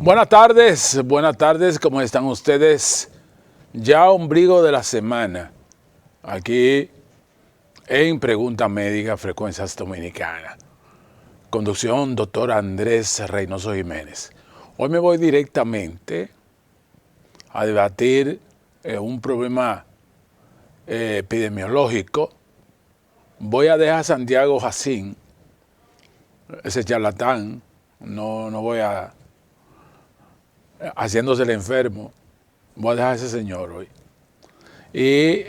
Buenas tardes, ¿cómo están ustedes? Ya ombligo de la semana, aquí en Pregunta Médica Frecuencias Dominicanas. Conducción, doctor Andrés Reynoso Jiménez. Hoy me voy directamente a debatir un problema epidemiológico. Voy a dejar a Santiago Jacín, ese charlatán, no voy a haciéndose el enfermo. Voy a dejar a ese señor hoy. Y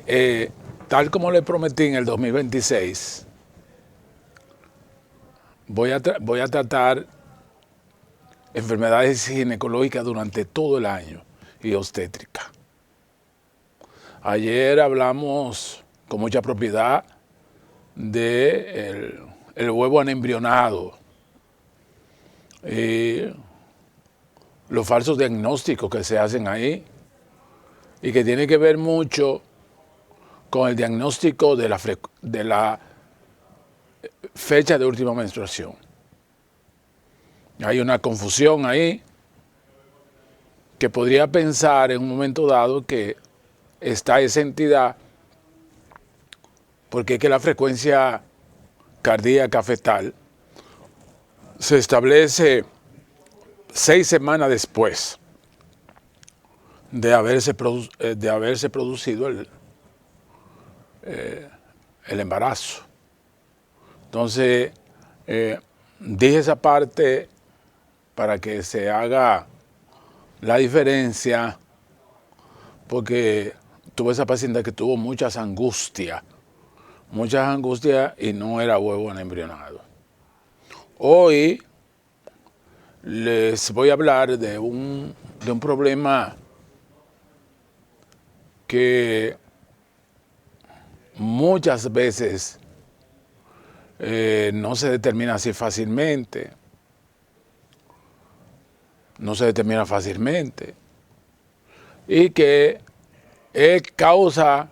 tal como le prometí en el 2026, voy a tratar enfermedades ginecológicas durante todo el año y obstétrica. Ayer hablamos con mucha propiedad de el huevo anembrionado y los falsos diagnósticos que se hacen ahí y que tiene que ver mucho con el diagnóstico de la fecha de última menstruación. Hay una confusión ahí que podría pensar en un momento dado que está esa entidad porque es que la frecuencia cardíaca fetal se establece 6 semanas después de haberse producido el embarazo. Entonces, dije esa parte para que se haga la diferencia, porque tuve esa paciente que tuvo muchas angustias y no era huevo anembrionado. Hoy les voy a hablar de un problema que muchas veces no se determina así fácilmente. No se determina fácilmente. Y que es causa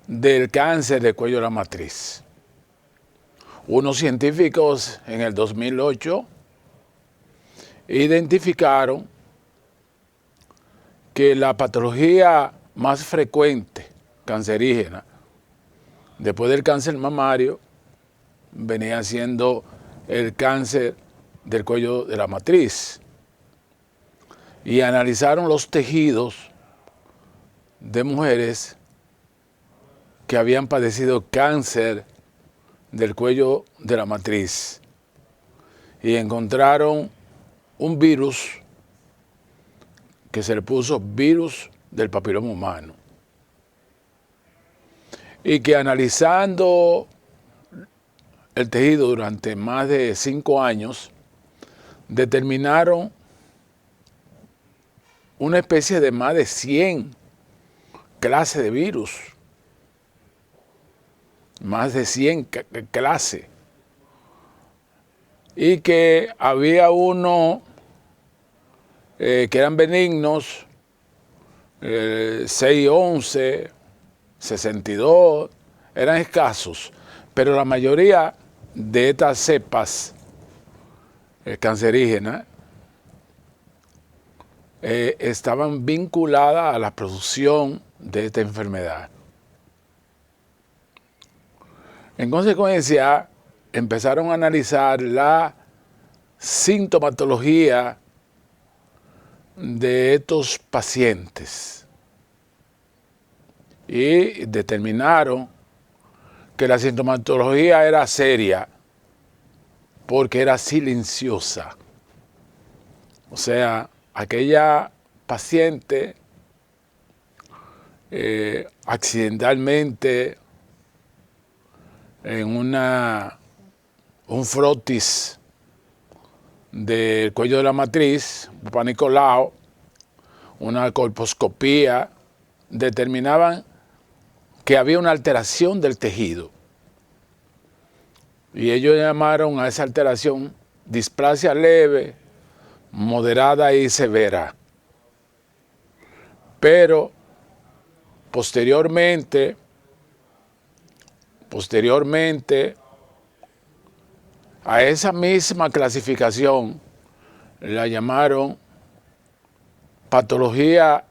del cáncer de cuello de la matriz. Unos científicos en el 2008 identificaron que la patología más frecuente cancerígena después del cáncer mamario venía siendo el cáncer del cuello de la matriz, y analizaron los tejidos de mujeres que habían padecido cáncer del cuello de la matriz y encontraron un virus que se le puso virus del papiloma humano, y que analizando el tejido durante más de 5 años determinaron una especie de más de 100 clases de virus, más de 100 clases, y que había uno que eran benignos, 611, 62, eran escasos, pero la mayoría de estas cepas cancerígenas estaban vinculadas a la producción de esta enfermedad. En consecuencia, empezaron a analizar la sintomatología de estos pacientes y determinaron que la sintomatología era seria porque era silenciosa. O sea, aquella paciente accidentalmente en un frotis del cuello de la matriz, Papá Nicolau, una colposcopía, determinaban que había una alteración del tejido. Y ellos llamaron a esa alteración displasia leve, moderada y severa. Pero posteriormente a esa misma clasificación la llamaron patología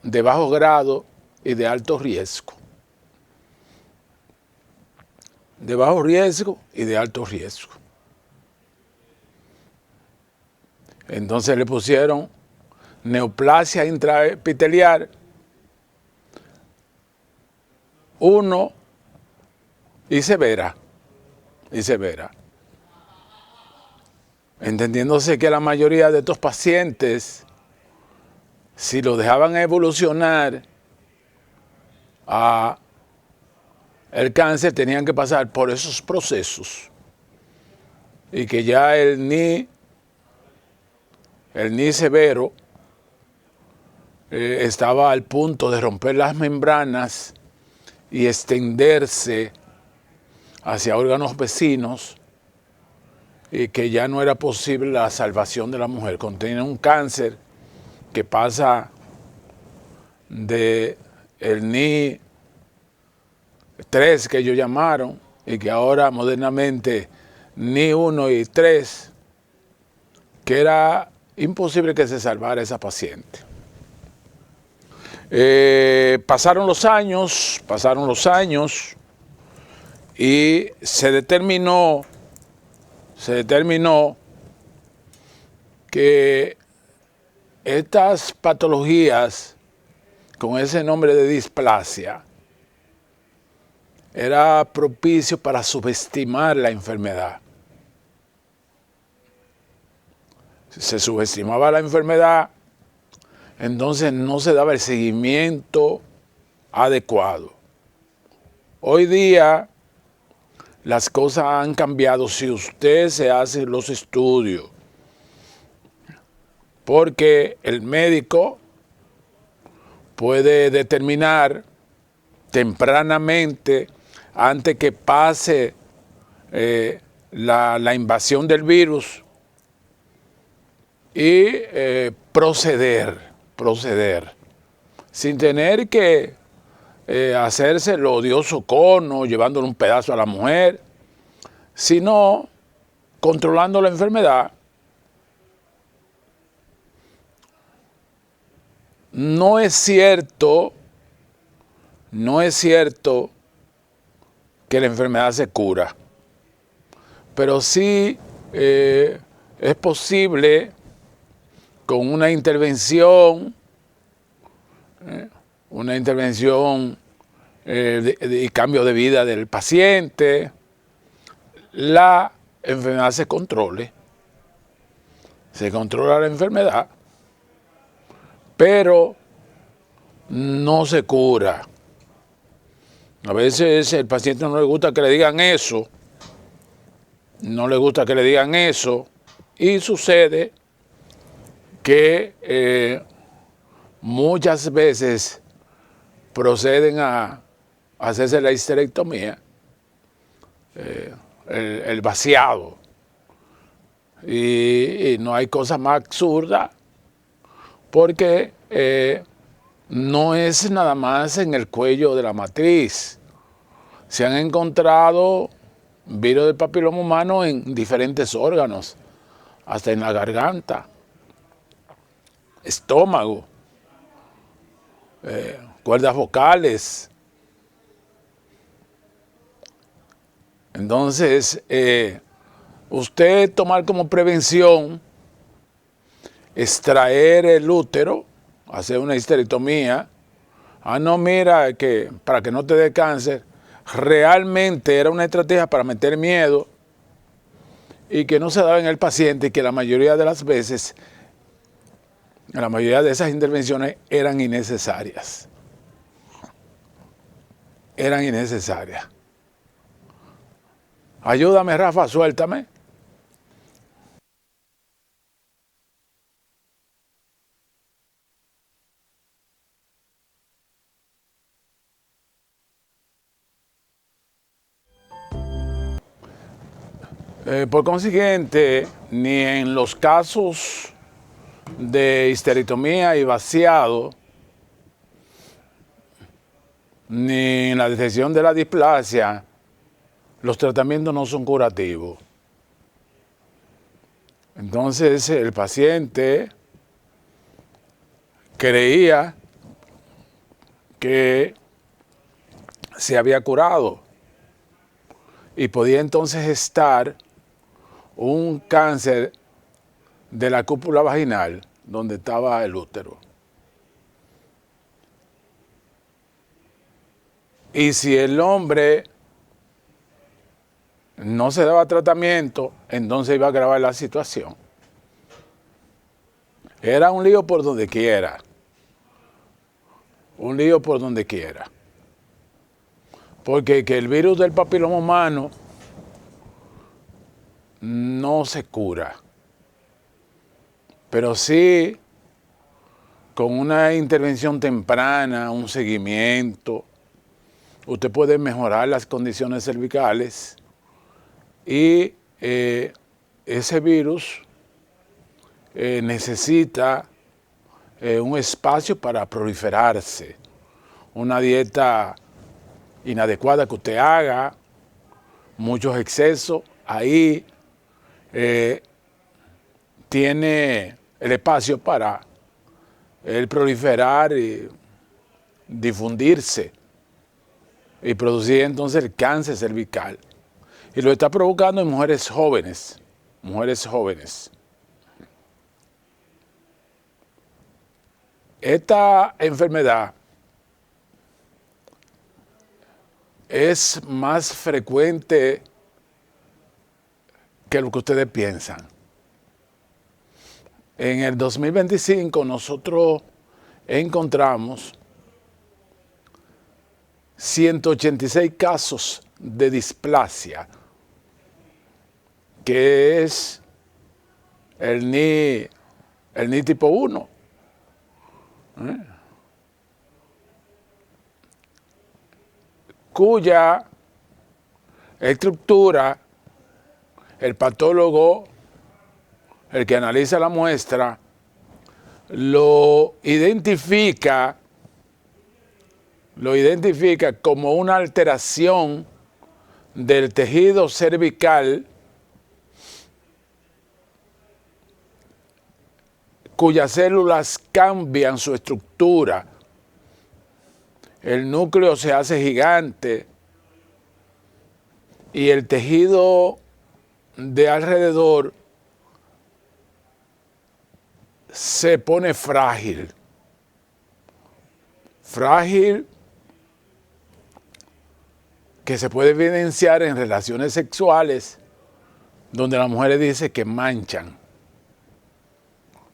de bajo grado y de alto riesgo. De bajo riesgo y de alto riesgo. Entonces le pusieron neoplasia intraepitelial 1 y severa. Entendiéndose que la mayoría de estos pacientes, si lo dejaban evolucionar a el cáncer, tenían que pasar por esos procesos. Y que ya el NI severo estaba al punto de romper las membranas y extenderse hacia órganos vecinos, y que ya no era posible la salvación de la mujer. Contiene un cáncer que pasa de el NI 3 que ellos llamaron, y que ahora modernamente NI 1 y 3, que era imposible que se salvara esa paciente. Pasaron los años y se determinó que estas patologías con ese nombre de displasia era propicio para subestimar la enfermedad. Si se subestimaba la enfermedad, entonces no se daba el seguimiento adecuado. Hoy día las cosas han cambiado si usted se hace los estudios, porque el médico puede determinar tempranamente, antes que pase la invasión del virus, y proceder, sin tener que hacerse el odioso cono, llevándole un pedazo a la mujer, sino controlando la enfermedad. No es cierto que la enfermedad se cura, pero sí es posible con una intervención y cambio de vida del paciente, la enfermedad se controle. Se controla la enfermedad, pero no se cura. A veces el paciente no le gusta que le digan eso, y sucede que muchas veces proceden a hacerse la histerectomía, el vaciado, y no hay cosa más absurda, porque no es nada más en el cuello de la matriz. Se han encontrado virus del papiloma humano en diferentes órganos, hasta en la garganta, estómago, cuerdas vocales. Entonces, usted tomar como prevención extraer el útero, hacer una histerectomía. No, mira, que para que no te dé cáncer, realmente era una estrategia para meter miedo, y que no se daba en el paciente, y que la mayoría de las veces, la mayoría de esas intervenciones eran innecesarias. Ayúdame, Rafa, suéltame. Por consiguiente, ni en los casos de histerectomía y vaciado, ni en la detección de la displasia, los tratamientos no son curativos. Entonces el paciente creía que se había curado y podía entonces estar un cáncer de la cúpula vaginal donde estaba el útero. Y si el hombre no se daba tratamiento, entonces iba a agravar la situación. Era un lío por donde quiera. Un lío por donde quiera. Porque que el virus del papiloma humano no se cura. Pero sí, con una intervención temprana, un seguimiento, usted puede mejorar las condiciones cervicales y ese virus necesita un espacio para proliferarse. Una dieta inadecuada que usted haga, muchos excesos, ahí tiene el espacio para el proliferar y difundirse y producir entonces el cáncer cervical. Y lo está provocando en mujeres jóvenes, Esta enfermedad es más frecuente que lo que ustedes piensan. En el 2025 nosotros encontramos 186 casos de displasia, que es el NI tipo 1. Cuya estructura, el patólogo, el que analiza la muestra, lo identifica como una alteración del tejido cervical cuyas células cambian su estructura. El núcleo se hace gigante y el tejido de alrededor se pone frágil. Frágil que se puede evidenciar en relaciones sexuales donde la mujer dice que manchan,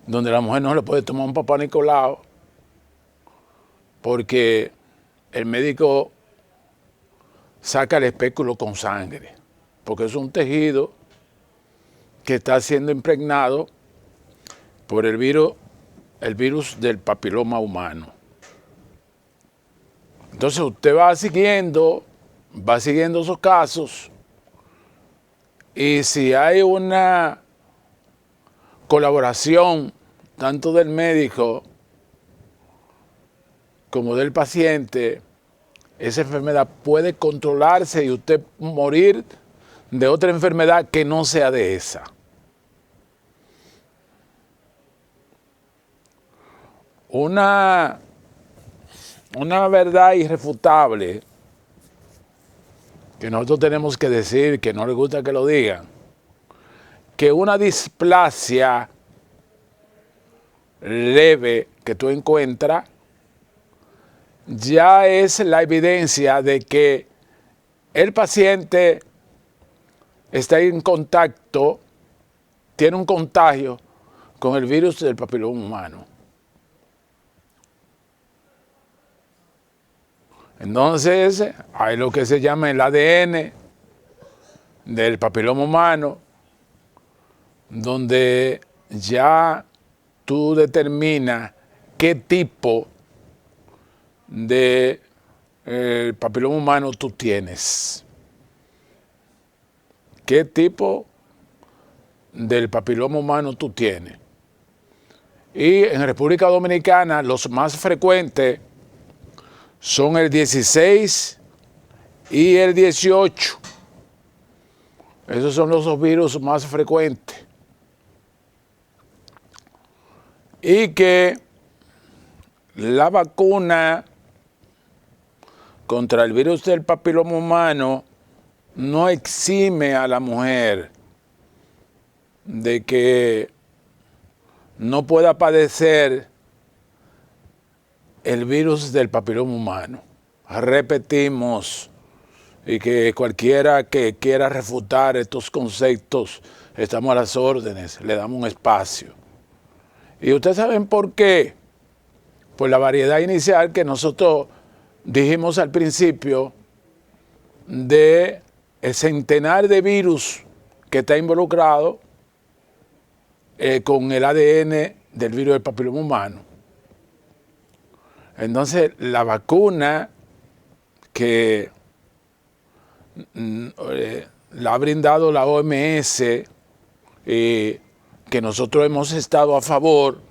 donde la mujer no le puede tomar un papá Nicolau porque el médico saca el espéculo con sangre, porque es un tejido que está siendo impregnado por el virus del papiloma humano. Entonces usted va siguiendo esos casos y si hay una colaboración tanto del médico como del paciente, esa enfermedad puede controlarse y usted morir de otra enfermedad que no sea de esa. Una verdad irrefutable que nosotros tenemos que decir, que no le gusta que lo digan, que una displasia leve que tú encuentras ya es la evidencia de que el paciente está en contacto, tiene un contagio con el virus del papiloma humano. Entonces, hay lo que se llama el ADN del papiloma humano, donde ya tú determinas qué tipo de papiloma humano tú tienes. ¿Qué tipo del papiloma humano tú tienes? Y en República Dominicana los más frecuentes son el 16 y el 18. Esos son los dos virus más frecuentes. y que la vacuna contra el virus del papiloma humano no exime a la mujer de que no pueda padecer el virus del papiloma humano. Repetimos, y que cualquiera que quiera refutar estos conceptos, estamos a las órdenes, le damos un espacio. ¿Y ustedes saben por qué? Por la variedad inicial que nosotros dijimos al principio de el centenar de virus que está involucrado con el ADN del virus del papiloma humano. Entonces, la vacuna que la ha brindado la OMS, que nosotros hemos estado a favor,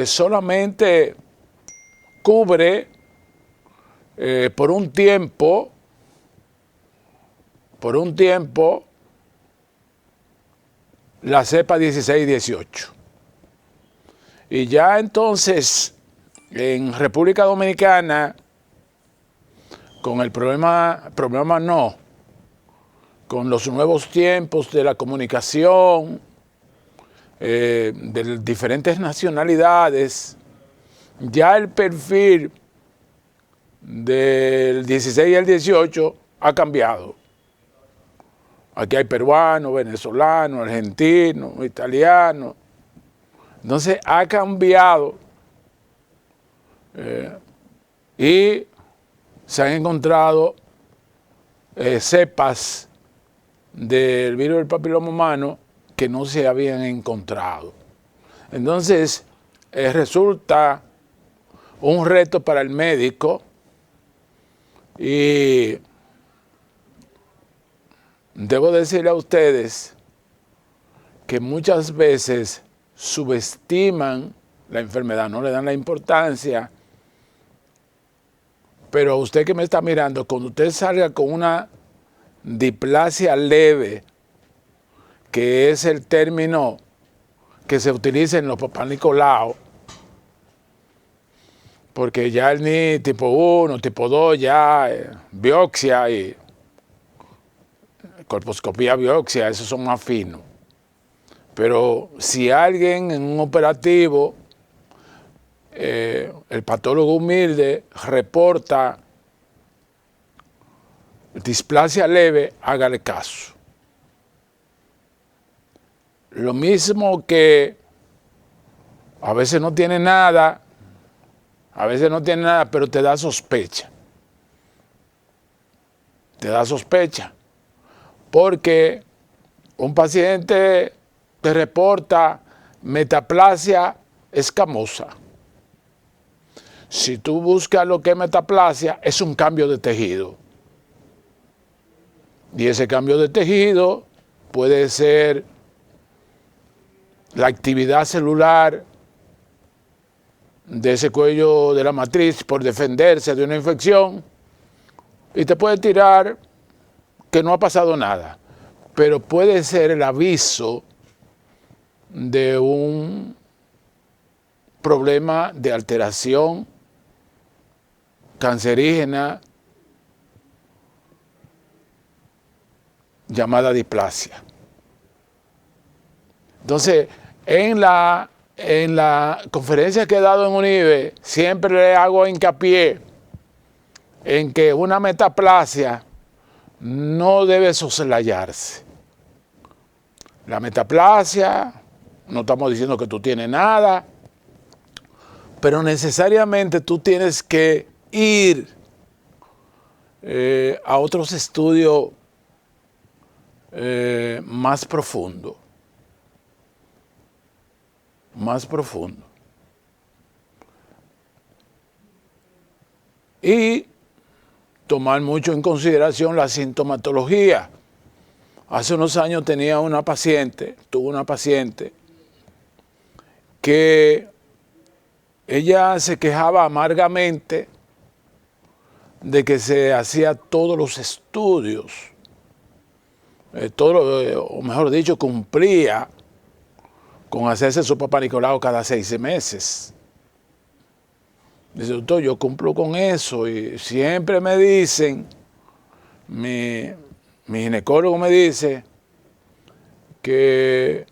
solamente cubre por un tiempo, la cepa 16 y 18. Y ya entonces, en República Dominicana, con el problema no, con los nuevos tiempos de la comunicación, de diferentes nacionalidades, ya el perfil del 16 y el 18 ha cambiado. Aquí hay peruanos, venezolanos, argentinos, italianos. Entonces ha cambiado y se han encontrado cepas del virus del papiloma humano que no se habían encontrado. Entonces resulta un reto para el médico y debo decirle a ustedes que muchas veces subestiman la enfermedad, no le dan la importancia. Pero a usted que me está mirando, cuando usted salga con una displasia leve, que es el término que se utiliza en los papás Nicolau, porque ya el NI tipo 1, tipo 2, ya biopsia y colposcopía, biopsia, esos son más finos. Pero si alguien en un operativo, el patólogo humilde reporta displasia leve, hágale caso. Lo mismo que a veces no tiene nada, pero te da sospecha. Te da sospecha. Porque un paciente te reporta metaplasia escamosa. Si tú buscas lo que es metaplasia, es un cambio de tejido. Y ese cambio de tejido puede ser la actividad celular de ese cuello de la matriz por defenderse de una infección y te puede tirar que no ha pasado nada, pero puede ser el aviso de un problema de alteración cancerígena llamada displasia. Entonces, en la conferencia que he dado en UNIBE, siempre le hago hincapié en que una metaplasia no debe soslayarse. La metaplasia, no estamos diciendo que tú tienes nada, pero necesariamente tú tienes que ir a otros estudios más profundos. Y tomar mucho en consideración la sintomatología. Hace unos años tuve una paciente que ella se quejaba amargamente de que se hacía todos los estudios, o mejor dicho, cumplía con hacerse su papá Nicolau cada 6 meses. Dice, doctor, yo cumplo con eso y siempre me dicen, mi ginecólogo me dice que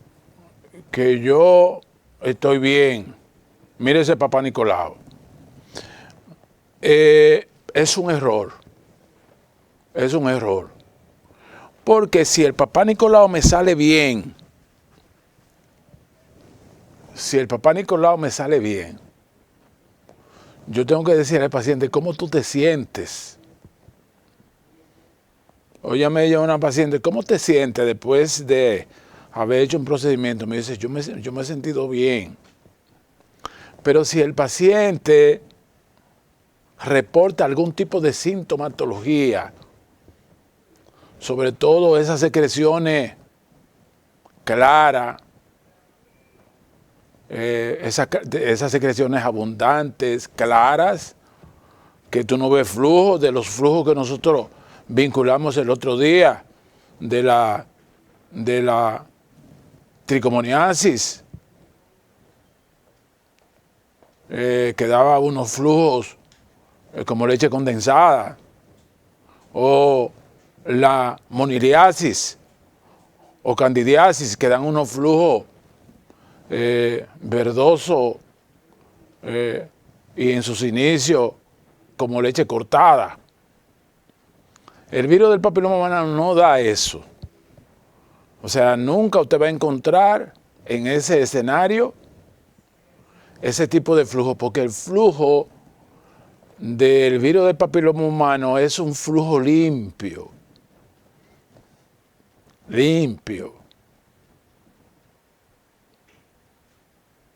yo estoy bien. Mire ese papá Nicolau. Es un error. Es un error. Porque si el papá Nicolau me sale bien, yo tengo que decirle al paciente, ¿cómo tú te sientes? Óyame ella una paciente, ¿cómo te sientes después de haber hecho un procedimiento? Me dice, yo me he sentido bien. Pero si el paciente reporta algún tipo de sintomatología, sobre todo esas secreciones claras, esas secreciones abundantes, claras, que tú no ves flujo, de los flujos que nosotros vinculamos el otro día, de la tricomoniasis, que daba unos flujos como leche condensada, o la moniliasis o candidiasis, que dan unos flujos verdosos y en sus inicios como leche cortada. El virus del papiloma humano no da eso. O sea, nunca usted va a encontrar en ese escenario ese tipo de flujo, porque el flujo del virus del papiloma humano es un flujo limpio. Limpio.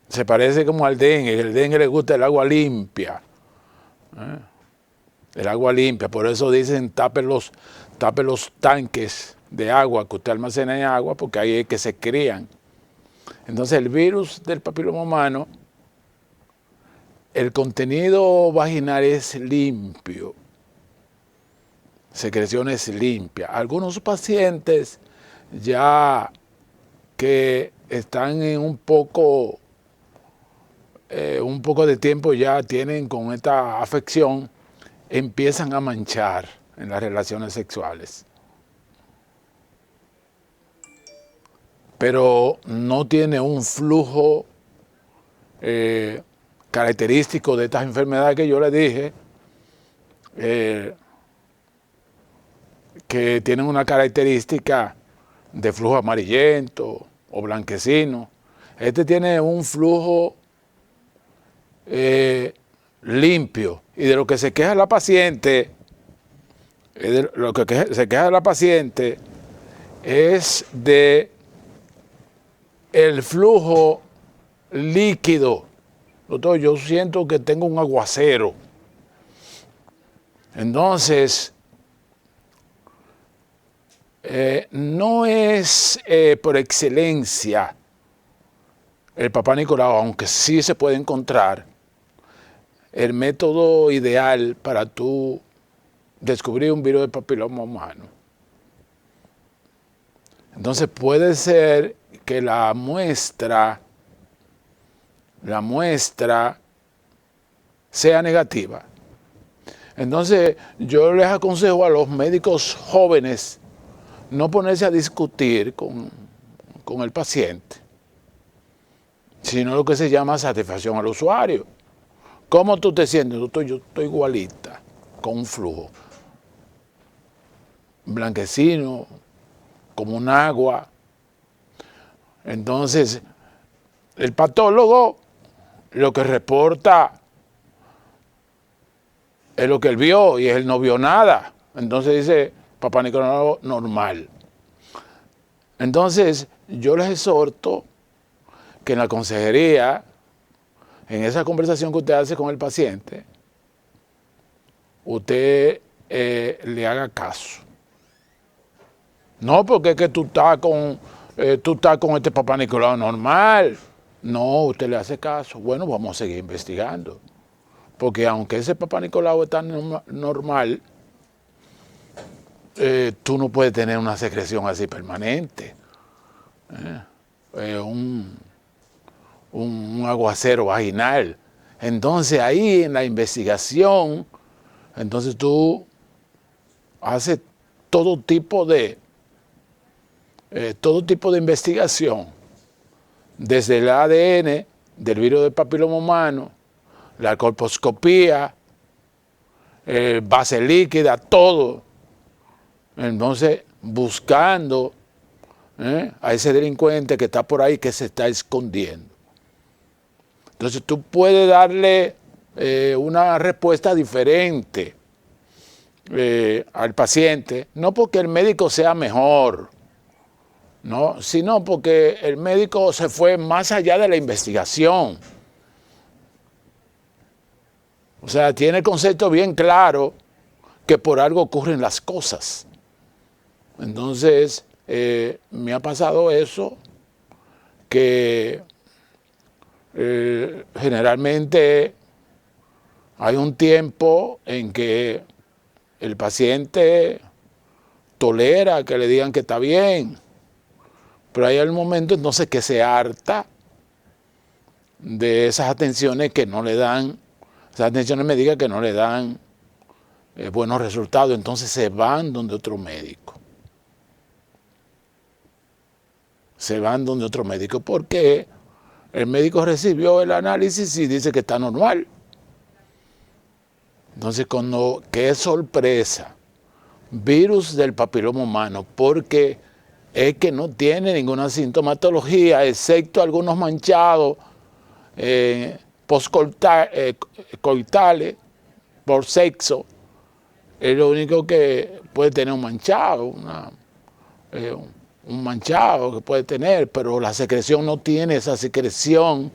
Se parece como al dengue. El dengue le gusta el agua limpia. El agua limpia. Por eso dicen tape los tanques de agua que usted almacena en agua, porque ahí es que se crían. Entonces el virus del papiloma humano, el contenido vaginal es limpio. Secreciones limpias. Algunos pacientes ya que están en un poco de tiempo ya tienen con esta afección, empiezan a manchar en las relaciones sexuales. Pero no tiene un flujo característico de estas enfermedades que yo le dije, que tienen una característica de flujo amarillento o blanquecino. Este tiene un flujo limpio, y de lo que se queja la paciente, es de el flujo líquido. Doctor, yo siento que tengo un aguacero. Entonces, no es por excelencia el papá Nicolau, aunque sí se puede encontrar, el método ideal para tú descubrir un virus del papiloma humano. Entonces puede ser que la muestra sea negativa. Entonces yo les aconsejo a los médicos jóvenes no ponerse a discutir con el paciente, sino lo que se llama satisfacción al usuario. ¿Cómo tú te sientes? Doctor, yo estoy igualita, con un flujo blanquecino, como un agua. Entonces, el patólogo lo que reporta es lo que él vio, y él no vio nada. Entonces dice, papá Nicolau normal. Entonces, yo les exhorto que en la consejería, en esa conversación que usted hace con el paciente, usted le haga caso. No porque es que tú estás con este papá Nicolau normal. No, usted le hace caso. Bueno, vamos a seguir investigando. Porque aunque ese papá Nicolau está normal, tú no puedes tener una secreción así permanente. un aguacero vaginal. Entonces ahí en la investigación, entonces tú haces todo tipo de investigación, desde el ADN del virus del papiloma humano, la colposcopía, base líquida, todo. Entonces, buscando a ese delincuente que está por ahí, que se está escondiendo. Entonces, tú puedes darle una respuesta diferente al paciente, no porque el médico sea mejor, ¿no? Sino porque el médico se fue más allá de la investigación. O sea, tiene el concepto bien claro que por algo ocurren las cosas. Entonces, me ha pasado eso, que generalmente hay un tiempo en que el paciente tolera que le digan que está bien, pero hay un momento entonces que se harta de esas atenciones que no le dan, esas atenciones médicas que no le dan buenos resultados, entonces se van donde otro médico. Se van donde otro médico porque el médico recibió el análisis y dice que está normal. Entonces, qué sorpresa, virus del papiloma humano, porque es que no tiene ninguna sintomatología, excepto algunos manchados postcoitales por sexo. Es lo único que puede tener un manchado, un manchado que puede tener, pero la secreción no tiene esa secreción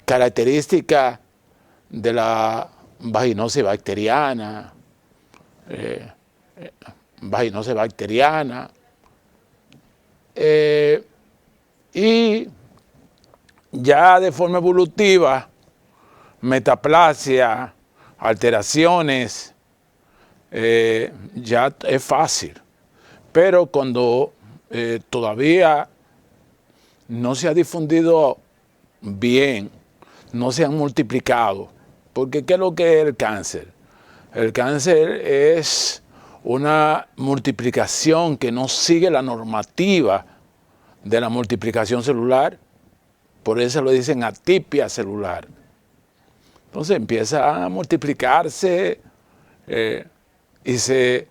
característica de la vaginosis bacteriana, y ya de forma evolutiva, metaplasia, alteraciones, ya es fácil. Pero cuando todavía no se ha difundido bien, no se han multiplicado, porque ¿qué es lo que es el cáncer? El cáncer es una multiplicación que no sigue la normativa de la multiplicación celular, por eso lo dicen atipia celular. Entonces empieza a multiplicarse y se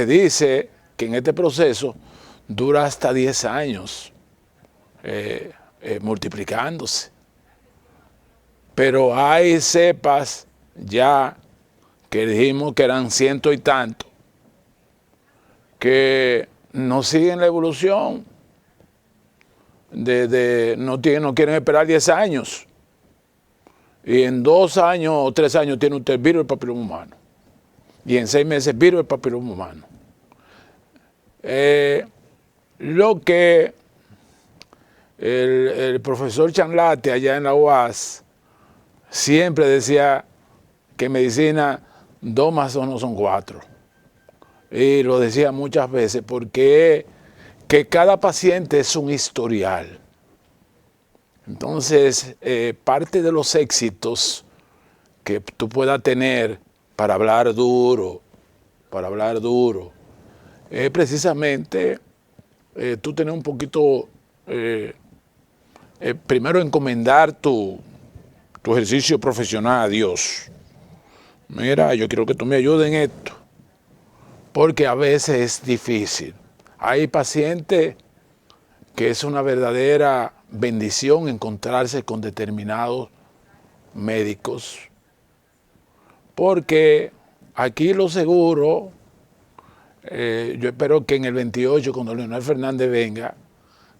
dice que en este proceso dura hasta 10 años multiplicándose. Pero hay cepas ya que dijimos que eran 100 y tanto, que no siguen la evolución, no quieren esperar 10 años. Y en 2 años o 3 años tiene usted el virus del papiloma humano. Y en 6 meses virus del papiloma humano. Lo que el profesor Chanlate allá en la UAS siempre decía que en medicina 2 más 2 no son 4. Y lo decía muchas veces porque que cada paciente es un historial. Entonces, parte de los éxitos que tú puedas tener para hablar duro, es precisamente tú tener un poquito, primero encomendar tu ejercicio profesional a Dios. Mira, yo quiero que tú me ayudes en esto, porque a veces es difícil. Hay pacientes que es una verdadera bendición encontrarse con determinados médicos, porque aquí lo seguro, yo espero que en el 28, cuando Leonel Fernández venga,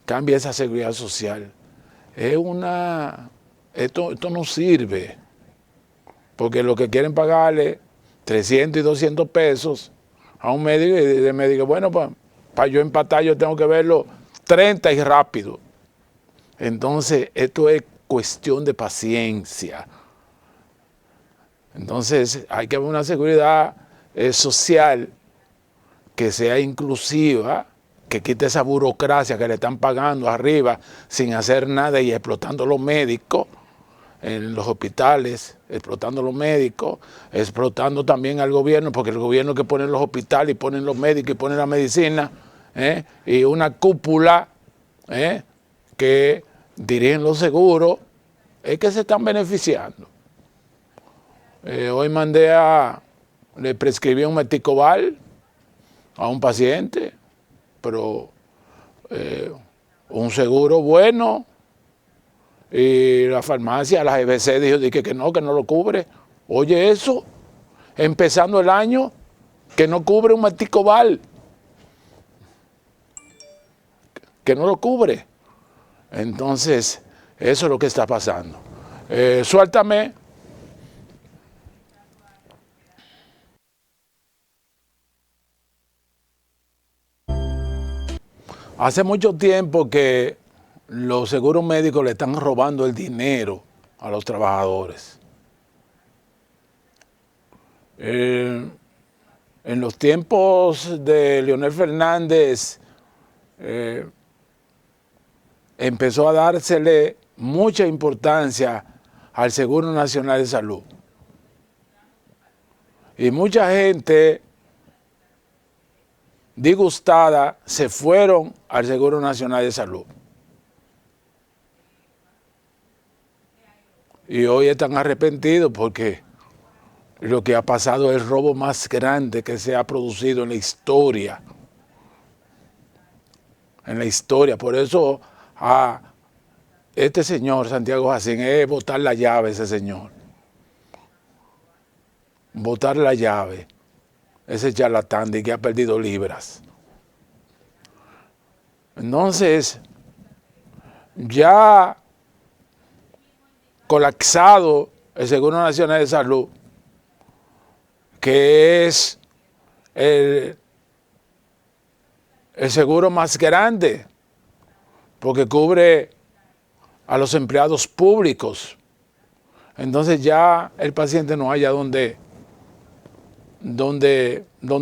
cambie esa seguridad social. Esto no sirve, porque lo que quieren pagarle 300 y 200 pesos a un médico, y de médico, bueno, para yo empatar yo tengo que verlo 30 y rápido. Entonces, esto es cuestión de paciencia. Entonces, hay que haber una seguridad social que sea inclusiva, que quite esa burocracia que le están pagando arriba sin hacer nada y explotando los médicos en los hospitales, explotando los médicos, explotando también al gobierno, porque el gobierno que pone los hospitales y pone los médicos y pone la medicina, y una cúpula que dirigen los seguros, es que se están beneficiando. Hoy le prescribí un Meticobal a un paciente, pero un seguro bueno, y la farmacia, la GBC dijo que no lo cubre. Oye eso, empezando el año, que no cubre un Meticobal, que no lo cubre. Entonces, eso es lo que está pasando. Suéltame. Hace mucho tiempo que los seguros médicos le están robando el dinero a los trabajadores. En los tiempos de Leonel Fernández empezó a dársele mucha importancia al Seguro Nacional de Salud. Y mucha gente disgustada se fueron al Seguro Nacional de Salud. Y hoy están arrepentidos porque lo que ha pasado es el robo más grande que se ha producido en la historia. En la historia. Por eso a este señor, Santiago Jacín, es botar la llave ese señor. Botar la llave. Ese charlatán de que ha perdido libras. Entonces, ya colapsado el Seguro Nacional de Salud, que es el seguro más grande, porque cubre a los empleados públicos. Entonces ya el paciente no haya dónde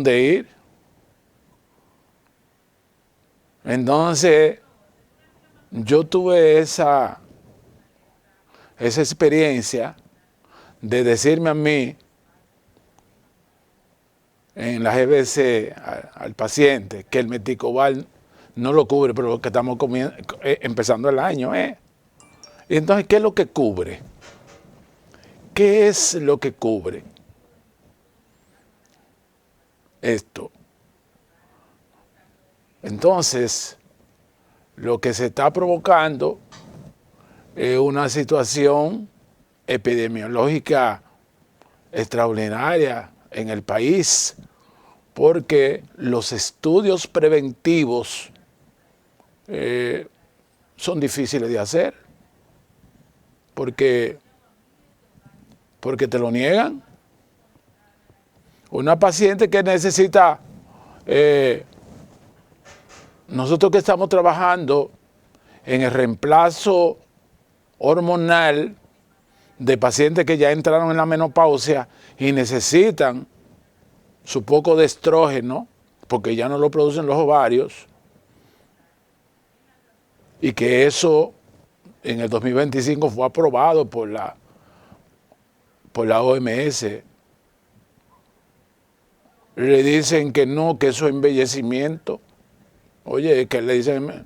ir. Entonces, yo tuve esa experiencia de decirme a mí, en la GBC, al paciente, que el Meticobal no lo cubre, pero lo que estamos empezando el año, Y entonces, ¿qué es lo que cubre? ¿Qué es lo que cubre esto? Entonces, lo que se está provocando es una situación epidemiológica extraordinaria en el país, porque los estudios preventivos son difíciles de hacer, porque te lo niegan. Una paciente que necesita, nosotros que estamos trabajando en el reemplazo hormonal de pacientes que ya entraron en la menopausia y necesitan su poco de estrógeno, porque ya no lo producen los ovarios, y que eso en el 2025 fue aprobado por la OMS. Le dicen que no, que eso es embellecimiento. Oye, que le dicen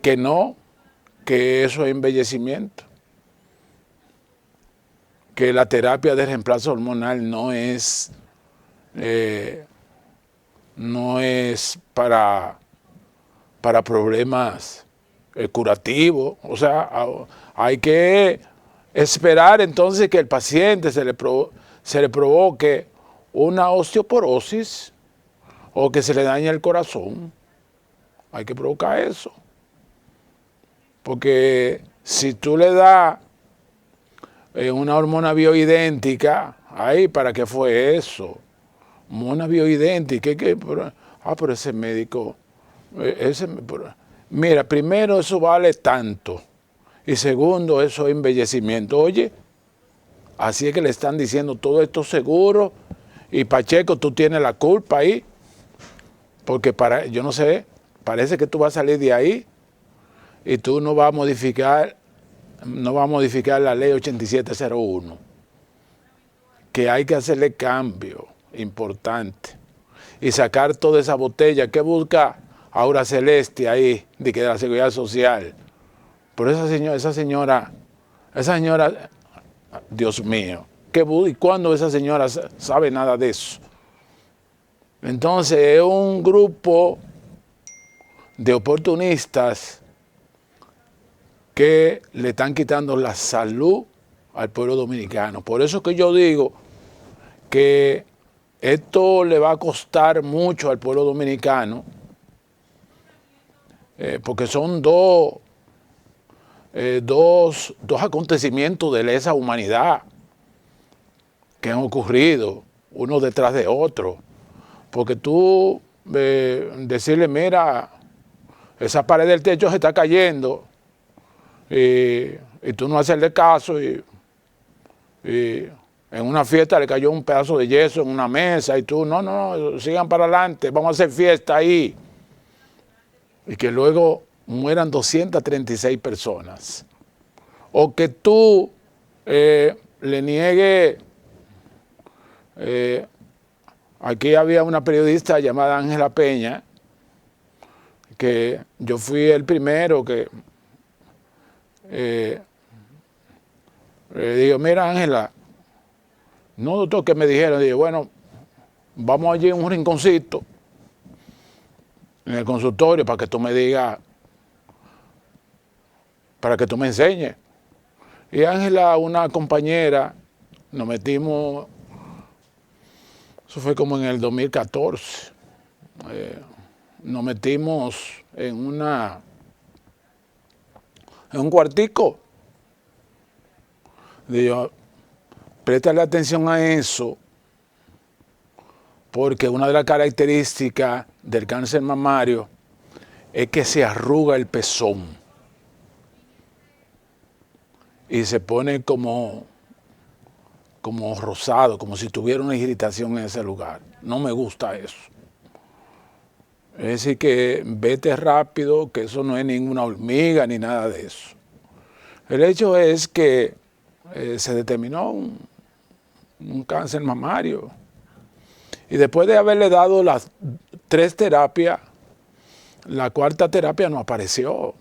que no, que eso es embellecimiento. Que la terapia de reemplazo hormonal no es para problemas curativos. O sea, hay que esperar entonces que el paciente se le provoque una osteoporosis o que se le dañe el corazón. Hay que provocar eso. Porque si tú le das una hormona bioidéntica, ¿para qué fue eso? Hormona bioidéntica, pero ese médico, mira, primero eso vale tanto, y segundo, eso es embellecimiento. Oye, así es que le están diciendo todos estos seguros, y Pacheco, tú tienes la culpa ahí, porque yo no sé, parece que tú vas a salir de ahí y tú no vas a modificar la ley 8701, que hay que hacerle cambio importante y sacar toda esa botella que busca Aura Celeste ahí, de que de la Seguridad Social. Pero esa señora, Dios mío, ¿y cuándo esa señora sabe nada de eso? Entonces es un grupo de oportunistas que le están quitando la salud al pueblo dominicano. Por eso que yo digo que esto le va a costar mucho al pueblo dominicano, porque son dos acontecimientos de lesa humanidad que han ocurrido uno detrás de otro. Porque tú decirle, mira, esa pared del techo se está cayendo y tú no hacerle caso y en una fiesta le cayó un pedazo de yeso en una mesa y tú, no, sigan para adelante, vamos a hacer fiesta ahí. Y que luego mueran 236 personas. O que tú le niegues, aquí había una periodista llamada Ángela Peña, que yo fui el primero que le digo, mira Ángela, no doctor, que me dijeron, dije, bueno, vamos allí en un rinconcito, en el consultorio, para que tú me digas, para que tú me enseñes. Y Ángela, una compañera, nos metimos, eso fue como en el 2014, nos metimos en un cuartico. Digo, préstale atención a eso, porque una de las características del cáncer mamario es que se arruga el pezón y se pone como rosado, como si tuviera una irritación en ese lugar. No me gusta eso. Es decir, que vete rápido, que eso no es ninguna hormiga ni nada de eso. El hecho es que se determinó un cáncer mamario. Y después de haberle dado las 3 terapias, la 4ª terapia no apareció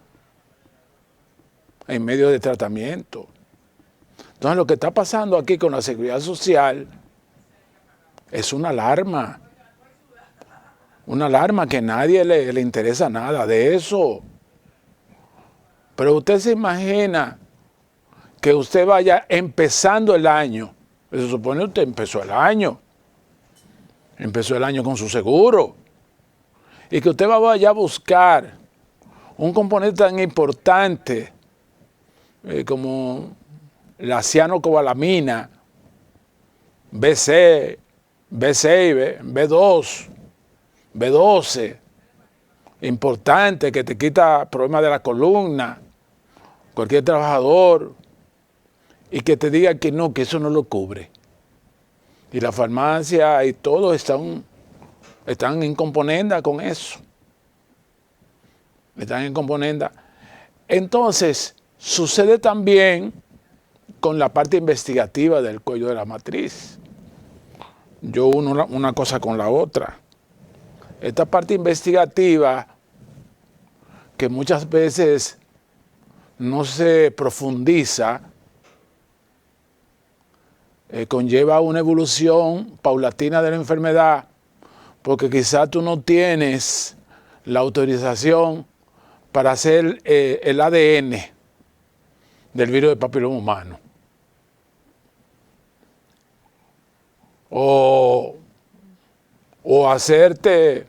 en medio de tratamiento. Entonces lo que está pasando aquí con la Seguridad Social es una alarma que a nadie le interesa nada de eso. Pero usted se imagina que usted vaya empezando el año, se supone que usted empezó el año con su seguro, y que usted vaya a buscar un componente tan importante como la cianocobalamina, B6, B2, B12, importante, que te quita problemas de la columna, cualquier trabajador, y que te diga que no, que eso no lo cubre. Y la farmacia y todo están en componenda con eso. Están en componenda. Entonces, sucede también con la parte investigativa del cuello de la matriz. Yo uno una cosa con la otra. Esta parte investigativa, que muchas veces no se profundiza, conlleva una evolución paulatina de la enfermedad, porque quizás tú no tienes la autorización para hacer el ADN del virus del papiloma humano. O hacerte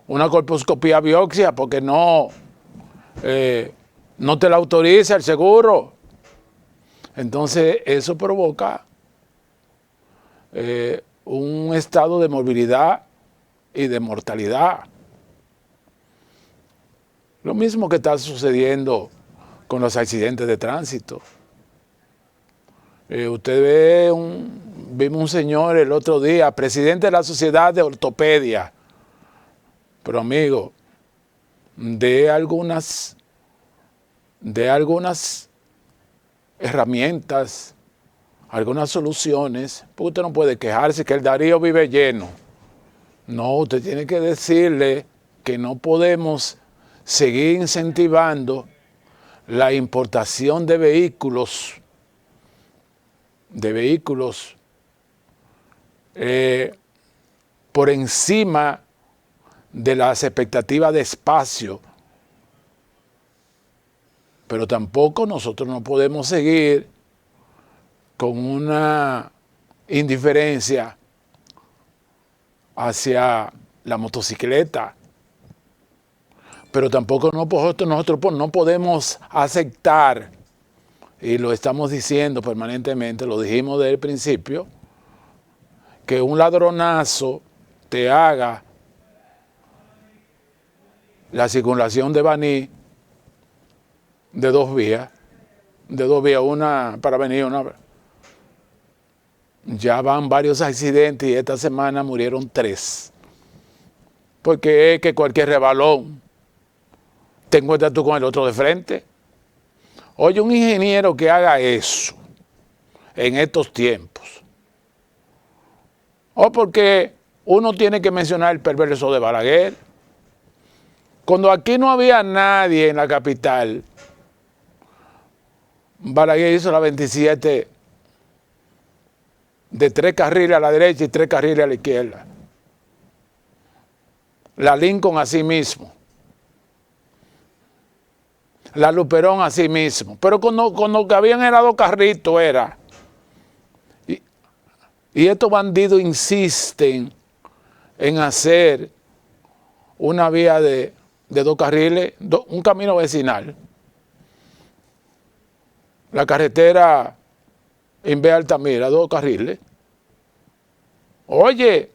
una colposcopía biopsia porque no te la autoriza el seguro. Entonces eso provoca un estado de morbilidad y de mortalidad. Lo mismo que está sucediendo con los accidentes de tránsito. Usted vimos un señor el otro día, presidente de la Sociedad de Ortopedia, Pero amigo, de algunas herramientas, algunas soluciones, porque usted no puede quejarse que el Darío vive lleno. No, usted tiene que decirle que no podemos seguir incentivando la importación de vehículos por encima de las expectativas de espacio. Pero tampoco nosotros no podemos seguir con una indiferencia hacia la motocicleta. Pero tampoco nosotros no podemos aceptar, y lo estamos diciendo permanentemente, lo dijimos desde el principio, que un ladronazo te haga la circunvalación de Baní de dos vías, una para venir, una. Ya van varios accidentes y esta semana murieron 3. Porque es que cualquier rebalón te encuentras tú con el otro de frente. Oye, un ingeniero que haga eso en estos tiempos. O porque uno tiene que mencionar el perverso de Balaguer. Cuando aquí no había nadie en la capital, Balaguer hizo la 27 de 3 carriles a la derecha y 3 carriles a la izquierda. La Lincoln así mismo. La Luperón así mismo. Pero cuando cabían era 2 carritos era. Y estos bandidos insisten en hacer una vía de 2 carriles, un camino vecinal. La carretera Inve Altamira, 2 carriles. Oye,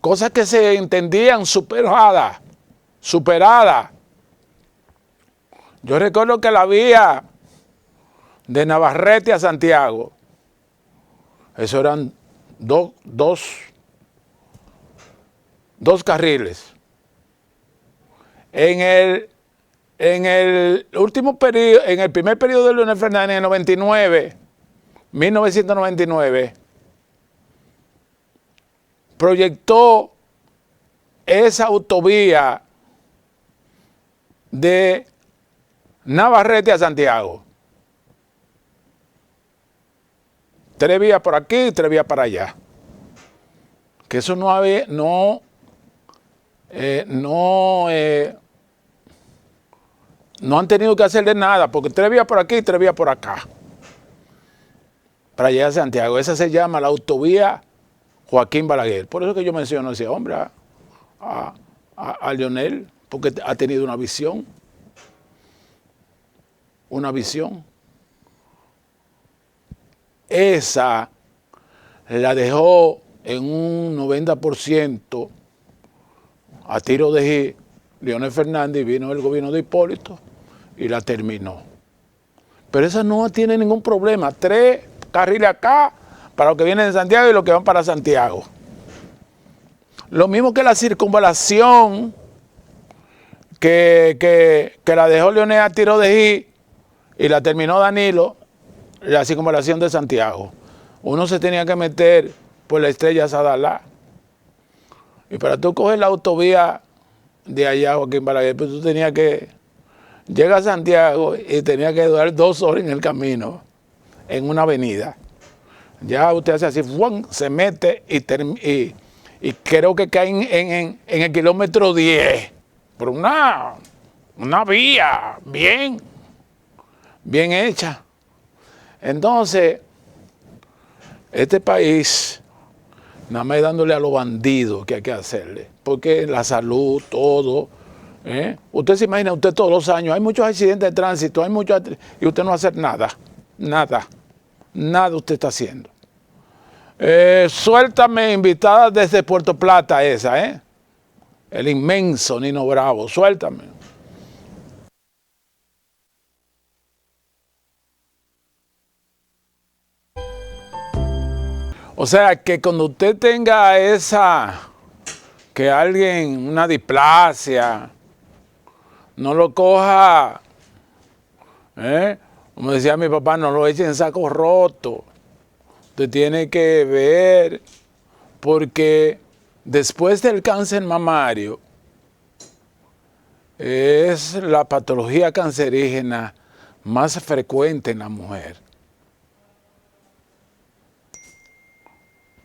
cosas que se entendían superadas. Yo recuerdo que la vía de Navarrete a Santiago, eso eran dos carriles. En el último periodo, en el primer periodo de Leonel Fernández, en 1999, proyectó esa autovía de Navarrete a Santiago. 3 vías por aquí y 3 vías para allá. Que eso no han tenido que hacerle nada, porque 3 vías por aquí y 3 vías por acá. Para llegar a Santiago. Esa se llama la autovía Joaquín Balaguer. Por eso que yo menciono a ese hombre, a Leonel, porque ha tenido una visión. Esa la dejó en un 90% a tiro de Leonel Fernández, y vino el gobierno de Hipólito y la terminó. Pero esa no tiene ningún problema. 3 carriles acá para los que vienen de Santiago y los que van para Santiago. Lo mismo que la circunvalación que la dejó Leonel a tiro de y la terminó Danilo, la circunvalación de Santiago. Uno se tenía que meter por la Estrella Sadalá. Y para tú coger la autovía de allá, Joaquín Balaguer, pues tú tenías que llegar a Santiago y tenías que durar 2 horas en el camino, en una avenida. Ya usted hace así, se mete y creo que cae en el kilómetro 10, por una vía bien hecha. Entonces, este país, nada más dándole a los bandidos que hay que hacerle, porque la salud, todo. Usted se imagina, usted todos los años, hay muchos accidentes de tránsito, y usted no hace nada usted está haciendo. Suéltame, invitada desde Puerto Plata esa, el inmenso Nino Bravo, suéltame. O sea, que cuando usted tenga esa que alguien, una displasia, no lo coja, como decía mi papá, no lo eche en saco roto. Usted tiene que ver, porque después del cáncer mamario, es la patología cancerígena más frecuente en la mujer.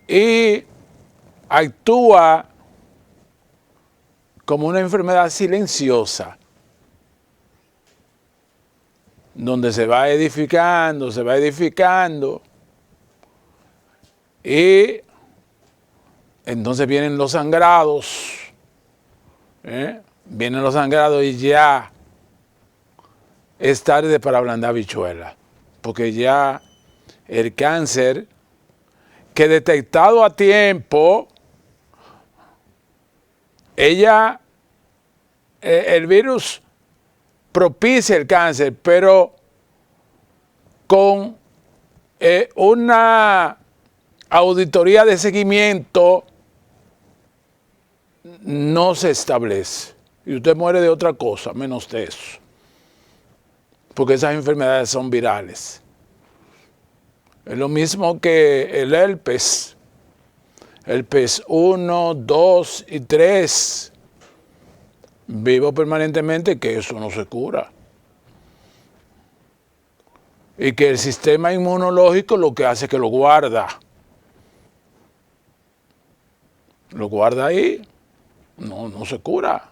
Y actúa como una enfermedad silenciosa, donde se va edificando, y entonces vienen los sangrados, y ya es tarde para ablandar habichuela, porque ya el cáncer, que detectado a tiempo, el virus propicia el cáncer, pero con una auditoría de seguimiento no se establece. Y usted muere de otra cosa, menos de eso. Porque esas enfermedades son virales. Es lo mismo que el herpes. Herpes 1, 2 y 3. Vivo permanentemente, que eso no se cura. Y que el sistema inmunológico lo que hace es que lo guarda. Lo guarda ahí, no se cura.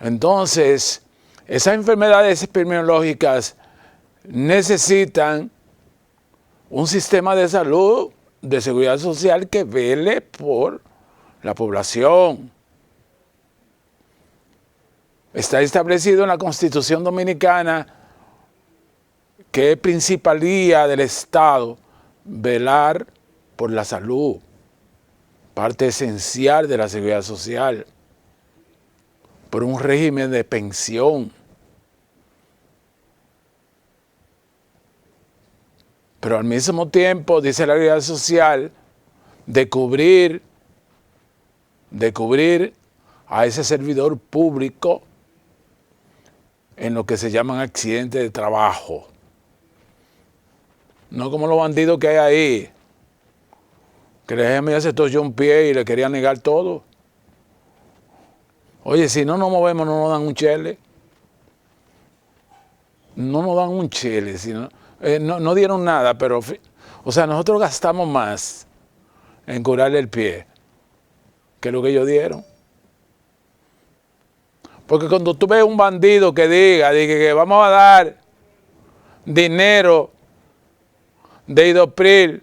Entonces, esas enfermedades epidemiológicas necesitan un sistema de salud, de seguridad social que vele por la población. Está establecido en la Constitución Dominicana que es principalía del Estado velar por la salud, parte esencial de la seguridad social, por un régimen de pensión. Pero al mismo tiempo, dice la seguridad social, de cubrir a ese servidor público en lo que se llaman accidentes de trabajo. No como los bandidos que hay ahí, que el ejército ya se torció un pie y le querían negar todo. Oye, si no nos movemos no nos dan un chele. No nos dan un chele, no dieron nada, pero, o sea, nosotros gastamos más en curarle el pie que lo que ellos dieron. Porque cuando tú ves un bandido que diga que vamos a dar dinero de Idopril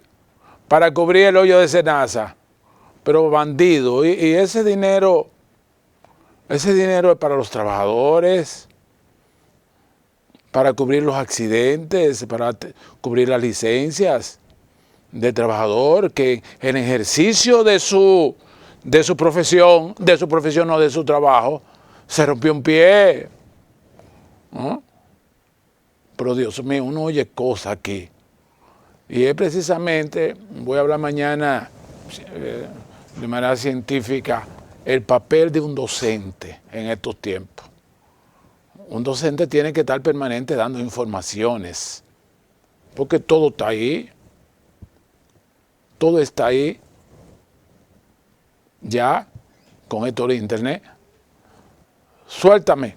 para cubrir el hoyo de Senasa, pero bandido, y ese dinero es para los trabajadores, para cubrir los accidentes, para cubrir las licencias de trabajador que en ejercicio de su profesión, no, de su trabajo, se rompió un pie. ¿No? Pero Dios mío, uno oye cosas aquí. Y es precisamente, voy a hablar mañana de manera científica, el papel de un docente en estos tiempos. Un docente tiene que estar permanente dando informaciones, porque todo está ahí. Todo está ahí, ya, con esto de internet. Suéltame.